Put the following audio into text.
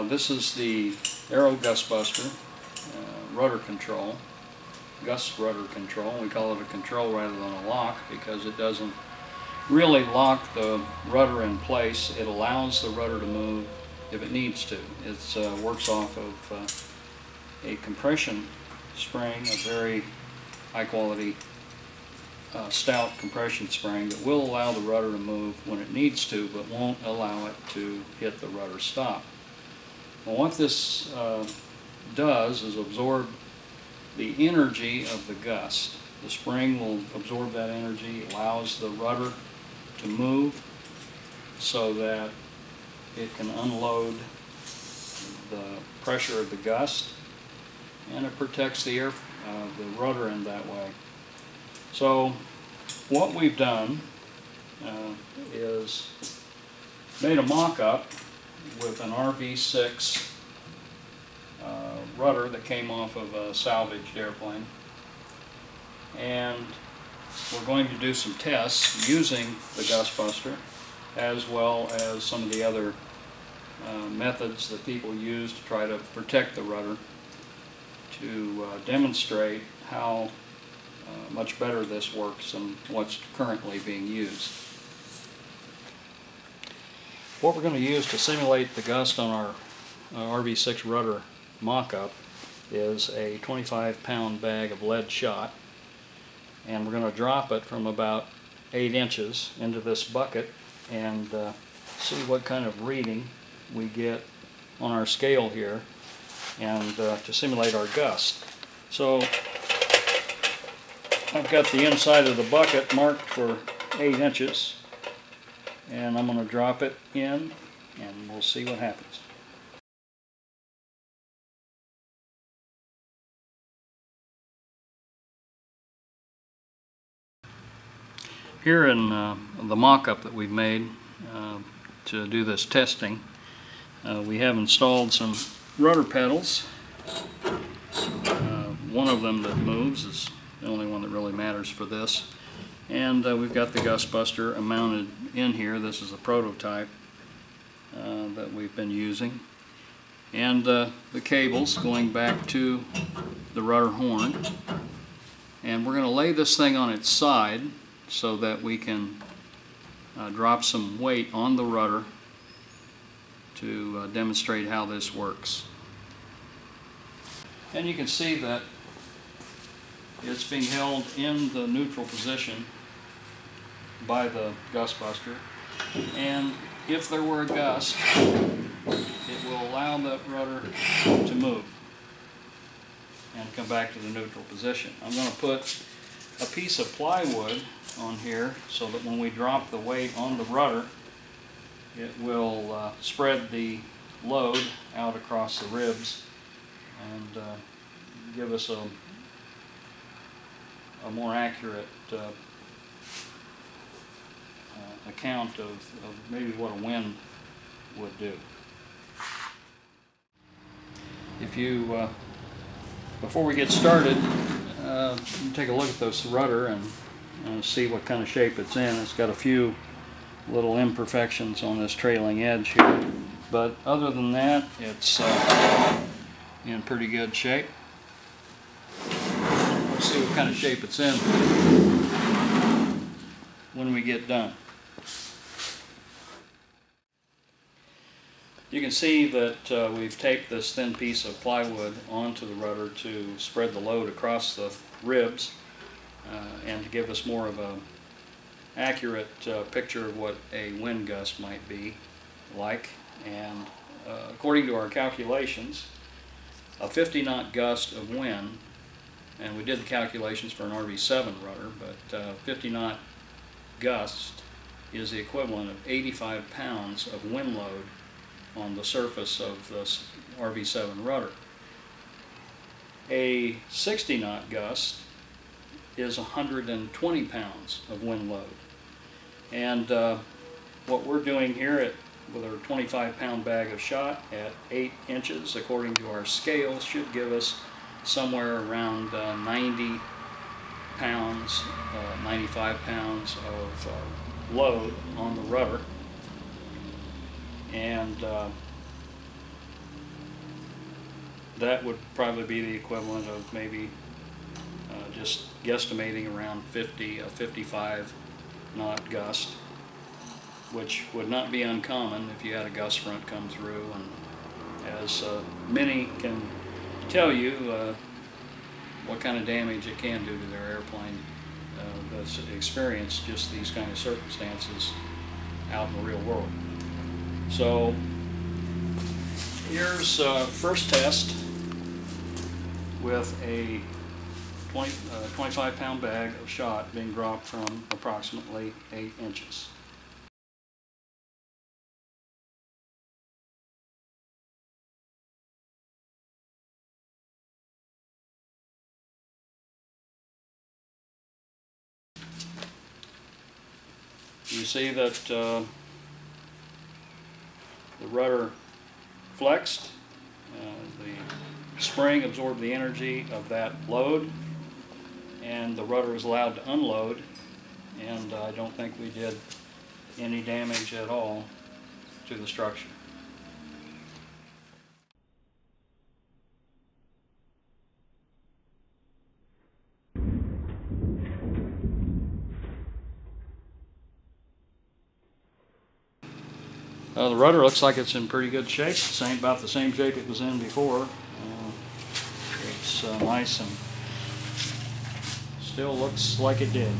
This is the Aero GustBuster rudder control, gust rudder control. We call it a control rather than a lock because it doesn't really lock the rudder in place. It allows the rudder to move if it needs to. It works off of a compression spring, a very high quality stout compression spring that will allow the rudder to move when it needs to, but won't allow it to hit the rudder stop. Well, what this does is absorb the energy of the gust. The spring will absorb that energy, allows the rudder to move so that it can unload the pressure of the gust, and it protects the rudder in that way. So what we've done is made a mock-up with an RV6 rudder that came off of a salvaged airplane, and we're going to do some tests using the GustBuster as well as some of the other methods that people use to try to protect the rudder, to demonstrate how much better this works than what's currently being used. What we're going to use to simulate the gust on our RV6 rudder mock-up is a 25-pound bag of lead shot, and we're going to drop it from about 8 inches into this bucket and see what kind of reading we get on our scale here, and to simulate our gust. So I've got the inside of the bucket marked for 8 inches, and I'm going to drop it in and we'll see what happens. Here in the mock-up that we've made to do this testing, we have installed some rudder pedals. One of them that moves is the only one that really matters for this. And we've got the GustBuster mounted in here. This is a prototype that we've been using. And the cables going back to the rudder horn. And we're going to lay this thing on its side so that we can drop some weight on the rudder to demonstrate how this works. And you can see that it's being held in the neutral position by the GustBuster, and if there were a gust, it will allow the rudder to move and come back to the neutral position. I'm going to put a piece of plywood on here so that when we drop the weight on the rudder, it will spread the load out across the ribs and give us a more accurate account of maybe what a wind would do. If you, before we get started, take a look at this rudder and see what kind of shape it's in. It's got a few little imperfections on this trailing edge here, but other than that, it's in pretty good shape. Let's see what kind of shape it's in when we get done. You can see that we've taped this thin piece of plywood onto the rudder to spread the load across the ribs and to give us more of a accurate picture of what a wind gust might be like. And according to our calculations, a 50-knot gust of wind, and we did the calculations for an RV7 rudder, but 50-knot gust is the equivalent of 85 pounds of wind load on the surface of this RV7 rudder. A 60-knot gust is 120 pounds of wind load. And what we're doing here with our 25-pound bag of shot at 8 inches, according to our scale, should give us somewhere around 90 pounds, 95 pounds of load on the rudder. And that would probably be the equivalent of maybe just guesstimating around 55 knot gust, which would not be uncommon if you had a gust front come through. And as many can tell you what kind of damage it can do to their airplane, that's experienced just these kind of circumstances out in the real world. So here's first test with a 25-pound bag of shot being dropped from approximately 8 inches. You see that the rudder flexed, the spring absorbed the energy of that load, and the rudder is allowed to unload, and I don't think we did any damage at all to the structure. The rudder looks like it's in pretty good shape. About the same shape it was in before. It's nice and still looks like it did.